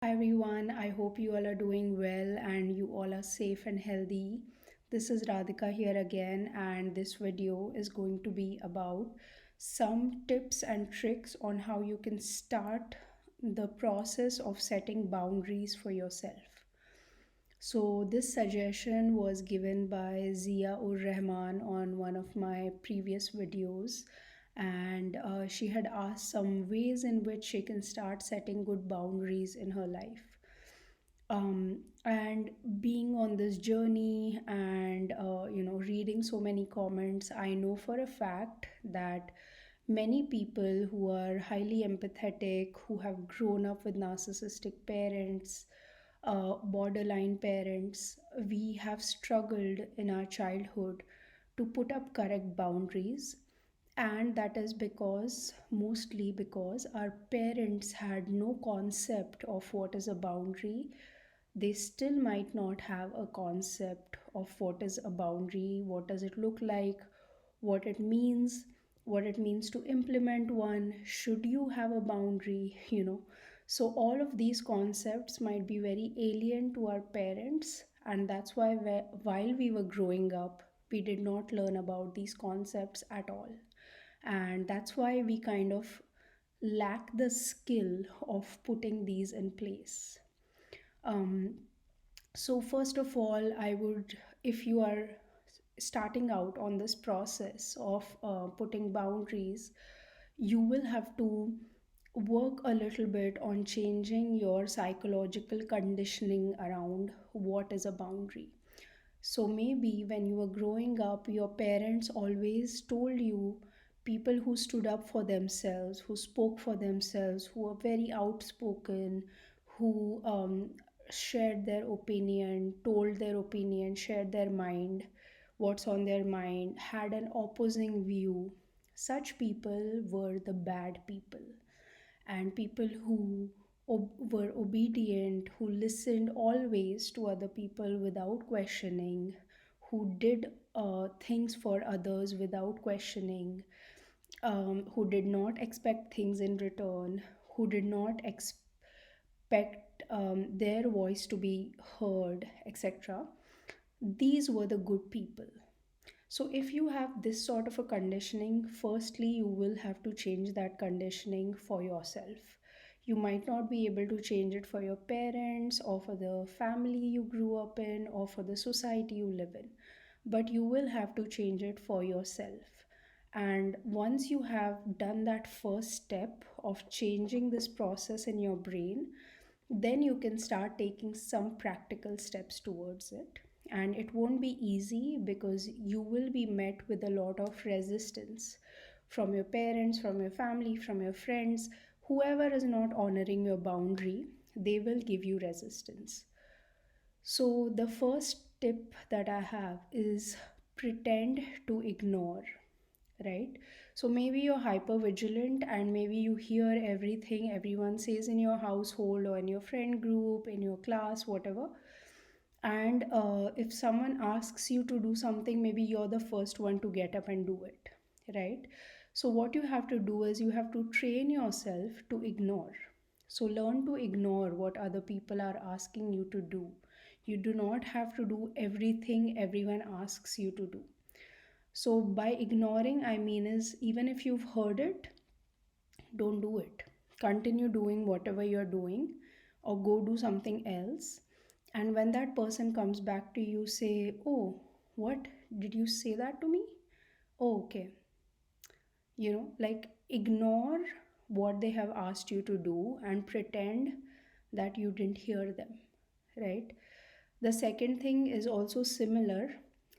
Hi everyone, I hope you all are doing well and you all are safe and healthy. This is Radhika here again, and this video is going to be about some tips and tricks on how you can start the process of setting boundaries for yourself. So, this suggestion was given by Zia Ur Rahman on one of my previous videos, and she had asked some ways in which she can start setting good boundaries in her life. And being on this journey and reading so many comments, I know for a fact that many people who are highly empathetic, who have grown up with narcissistic parents, borderline parents, we have struggled in our childhood to put up correct boundaries. And that is because, mostly because, our parents had no concept of what is a boundary. They still might not have a concept of what is a boundary, what does it look like, what it means, what it means to implement one, should you have a boundary. So all of these concepts might be very alien to our parents, and that's why while we were growing up, we did not learn about these concepts at all. And that's why we kind of lack the skill of putting these in place. um, so, first of all, I would, if you are starting out on this process of putting boundaries, you will have to work a little bit on changing your psychological conditioning around what is a boundary. So maybe when you were growing up, your parents always told you people who stood up for themselves, who spoke for themselves, who were very outspoken, who shared their opinion, told their opinion, shared their mind, what's on their mind, had an opposing view. Such people were the bad people, and people who were obedient, who listened always to other people without questioning, who did things for others without questioning, who did not expect things in return, who did not expect their voice to be heard, etc. These were the good people. So, if you have this sort of a conditioning, firstly, you will have to change that conditioning for yourself. You might not be able to change it for your parents or for the family you grew up in or for the society you live in, but you will have to change it for yourself. And once you have done that first step of changing this process in your brain, then you can start taking some practical steps towards it. And it won't be easy because you will be met with a lot of resistance from your parents, from your family, from your friends. Whoever is not honoring your boundary, they will give you resistance. So, the first tip that I have is pretend to ignore, right? So maybe you're hyper vigilant and maybe you hear everything everyone says in your household or in your friend group, in your class, whatever. And if someone asks you to do something, maybe you're the first one to get up and do it, right? So what you have to do is you have to train yourself to ignore. So learn to ignore what other people are asking you to do. You do not have to do everything everyone asks you to do. So, by ignoring, I mean, is even if you've heard it, don't do it. Continue doing whatever you're doing or go do something else. And when that person comes back to you, say, "Oh, what? Did you say that to me? Oh, okay." Like ignore what they have asked you to do and pretend that you didn't hear them, right? The second thing is also similar.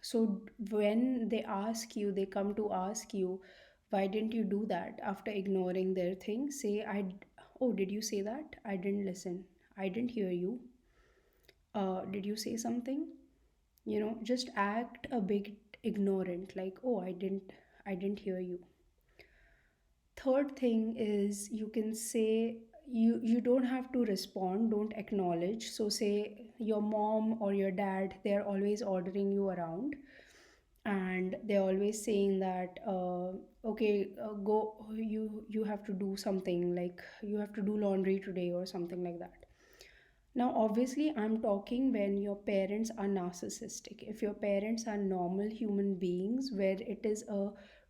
So when they ask you, they come to ask you, why didn't you do that? After ignoring their thing, say, oh, did you say that? I didn't listen. I didn't hear you. Did you say something? Just act a bit ignorant, like, oh, I didn't hear you. Third thing is you can say, you don't have to respond, don't acknowledge. So say your mom or your dad, they're always ordering you around, and they're always saying that okay, go, you have to do something, like you have to do laundry today or something like that. Now, obviously, I'm talking when your parents are narcissistic. If your parents are normal human beings where it is a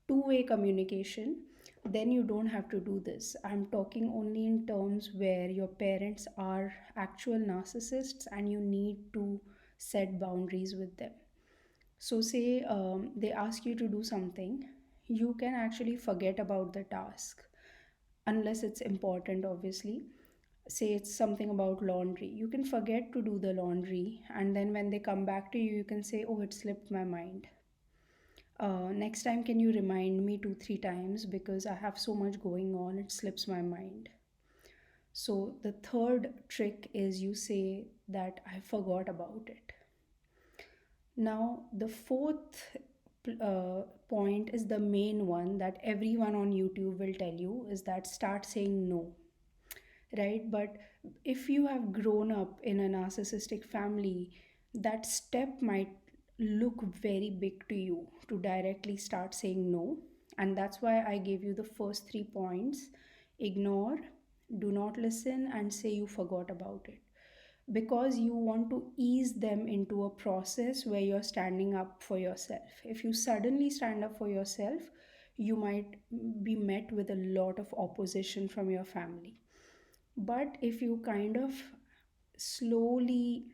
two-way communication, then you don't have to do this. I'm talking only in terms where your parents are actual narcissists and you need to set boundaries with them. So, say they ask you to do something, you can actually forget about the task unless it's important, obviously. Say it's something about laundry, you can forget to do the laundry, and then when they come back to you, you can say, oh, it slipped my mind. Next time, can you remind me 2, 3 times because I have so much going on, it slips my mind. So, the third trick is you say that I forgot about it. Now, the fourth point is the main one that everyone on YouTube will tell you is that start saying no, right? But if you have grown up in a narcissistic family, that step might look very big to you to directly start saying no. And that's why I gave you the first 3 points: ignore, do not listen, and say you forgot about it. Because you want to ease them into a process where you're standing up for yourself. If you suddenly stand up for yourself, you might be met with a lot of opposition from your family. But if you kind of slowly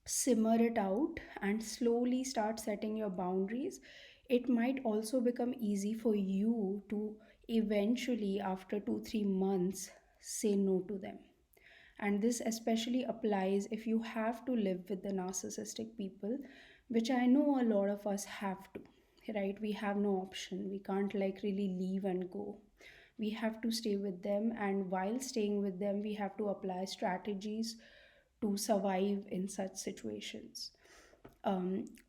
simmer it out and slowly start setting your boundaries, it might also become easy for you to eventually, after 2, 3 months, say no to them. And this especially applies if you have to live with the narcissistic people, which I know a lot of us have to, right? We have no option. We can't like really leave and go. We have to stay with them, and while staying with them, we have to apply strategies to survive in such situations.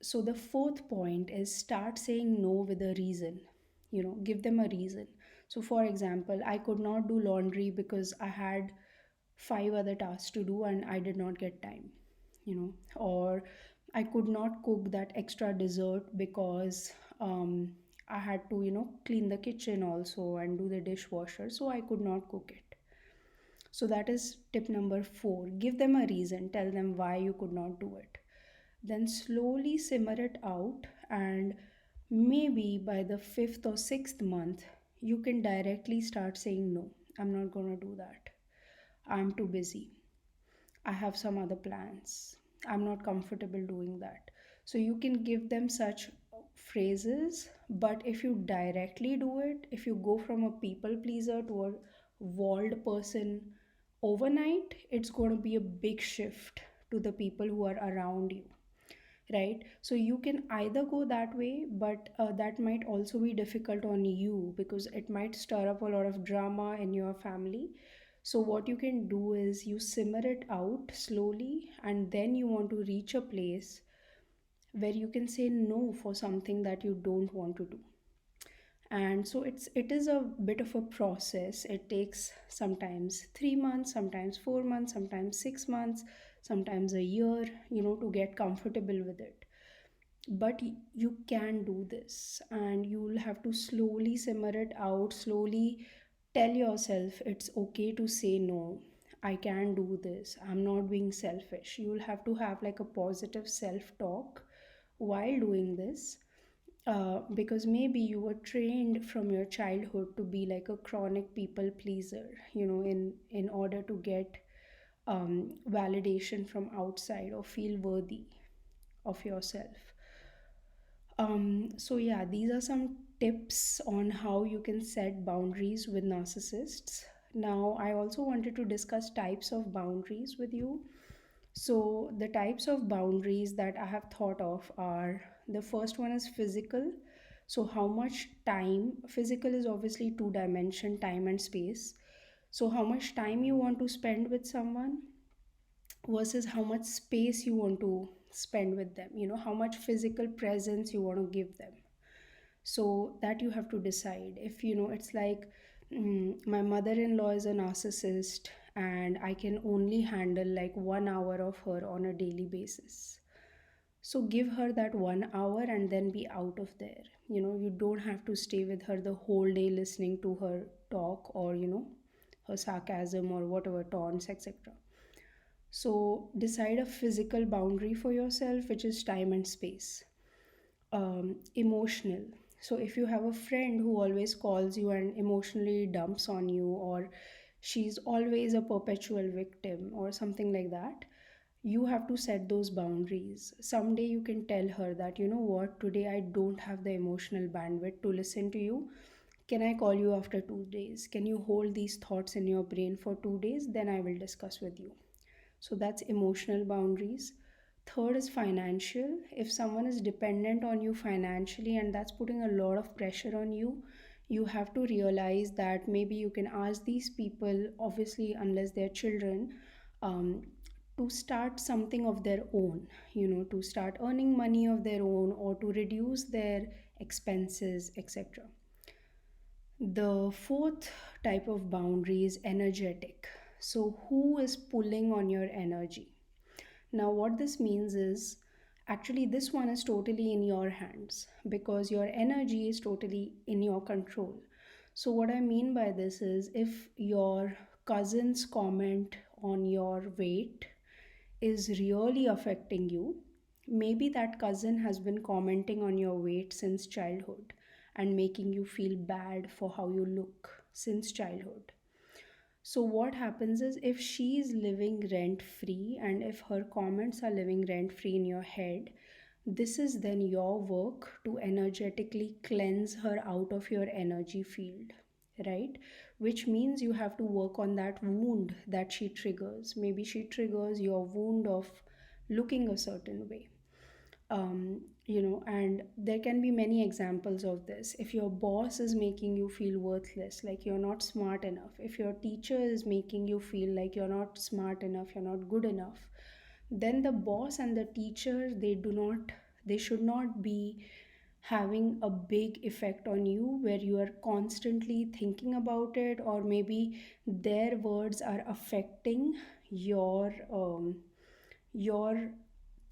So the fourth point is start saying no with a reason. Give them a reason. So, for example, I could not do laundry because I had 5 other tasks to do and I did not get time, or I could not cook that extra dessert because I had to, clean the kitchen also and do the dishwasher, so I could not cook it. So that is tip number 4. Give them a reason, tell them why you could not do it. Then slowly simmer it out, and maybe by the 5th or 6th month, you can directly start saying, no, I'm not going to do that. I'm too busy. I have some other plans. I'm not comfortable doing that. So you can give them such phrases, but if you directly do it, if you go from a people pleaser to a walled person overnight, it's going to be a big shift to the people who are around you, right? So you can either go that way, but that might also be difficult on you because it might stir up a lot of drama in your family. So what you can do is you simmer it out slowly, and then you want to reach a place where you can say no for something that you don't want to do. And so it is a bit of a process. It takes sometimes 3 months, sometimes 4 months, sometimes 6 months, sometimes a year, to get comfortable with it. But you can do this, and you'll have to slowly simmer it out, slowly tell yourself it's okay to say no. I can do this, I'm not being selfish. You'll have to have like a positive self talk while doing this, because maybe you were trained from your childhood to be like a chronic people pleaser, in order to get validation from outside or feel worthy of yourself. So yeah, these are some tips on how you can set boundaries with narcissists. Now, I also wanted to discuss types of boundaries with you. So the types of boundaries that I have thought of are: the first one is physical. So how much time, physical is obviously two dimension, time and space. So how much time you want to spend with someone versus how much space you want to spend with them, how much physical presence you want to give them. So that you have to decide. If it's like, my mother-in-law is a narcissist and I can only handle like 1 hour of her on a daily basis, so give her that 1 hour and then be out of there. You don't have to stay with her the whole day listening to her talk, or her sarcasm or whatever taunts, etc. So decide a physical boundary for yourself, which is time and space. Emotional. So if you have a friend who always calls you and emotionally dumps on you, or she's always a perpetual victim, or something like that, you have to set those boundaries. Someday you can tell her that, you know what, today I don't have the emotional bandwidth to listen to you. Can I call you after 2 days? Can you hold these thoughts in your brain for 2 days? Then I will discuss with you. So that's emotional boundaries. Third is financial. If someone is dependent on you financially and that's putting a lot of pressure on you, you have to realize that maybe you can ask these people, obviously, unless they're children, um, to start something of their own, to start earning money of their own or to reduce their expenses, etc. The fourth type of boundary is energetic. So, who is pulling on your energy? Now, what this means is actually this one is totally in your hands because your energy is totally in your control. So, what I mean by this is if your cousins comment on your weight is really affecting you, maybe that cousin has been commenting on your weight since childhood and making you feel bad for how you look since childhood. So, what happens is if she is living rent free and if her comments are living rent free in your head, this is then your work to energetically cleanse her out of your energy field, right? Which means you have to work on that wound that she triggers. Maybe she triggers your wound of looking a certain way. And there can be many examples of this. If your boss is making you feel worthless, like you're not smart enough, if your teacher is making you feel like you're not smart enough, you're not good enough, then the boss and the teacher, they should not be having a big effect on you where you are constantly thinking about it, or maybe their words are affecting your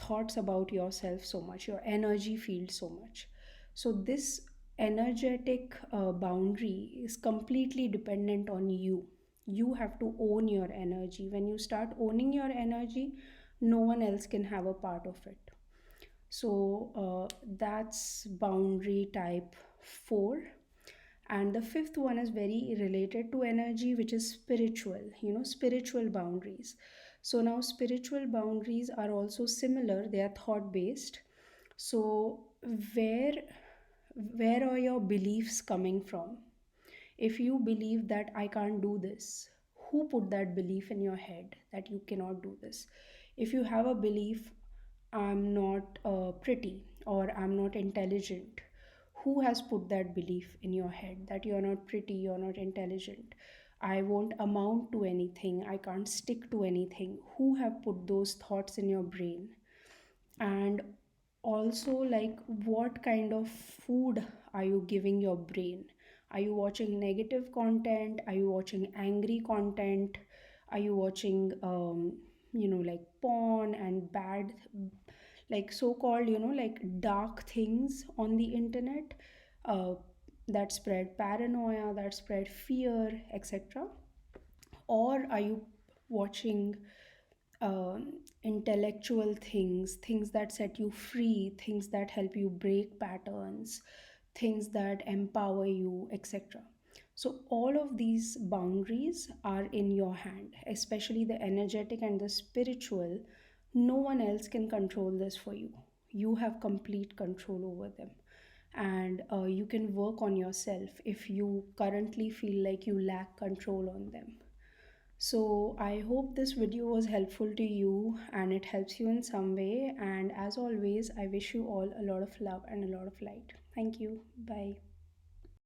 thoughts about yourself so much, your energy field so much. So this energetic boundary is completely dependent on you. You have to own your energy. When you start owning your energy, no one else can have a part of it. So that's boundary type 4. And the fifth one is very related to energy, which is spiritual, spiritual boundaries. So now spiritual boundaries are also similar, they are thought based. So where where are your beliefs coming from? If you believe that I can't do this, who put that belief in your head that you cannot do this? If you have a belief, I'm not pretty or I'm not intelligent, who has put that belief in your head that you're not pretty, you're not intelligent, I won't amount to anything, I can't stick to anything? Who have put those thoughts in your brain? And also, like, what kind of food are you giving your brain? Are you watching negative content? Are you watching angry content? Are you watching like porn and bad, like so called, like dark things on the internet, uh, that spread paranoia, that spread fear, etc.? Or are you watching intellectual things, things that set you free, things that help you break patterns, things that empower you, etc.? So, all of these boundaries are in your hand, especially the energetic and the spiritual. No one else can control this for you. You have complete control over them. And you can work on yourself if you currently feel like you lack control on them. So, I hope this video was helpful to you and it helps you in some way. And as always, I wish you all a lot of love and a lot of light. Thank you. Bye.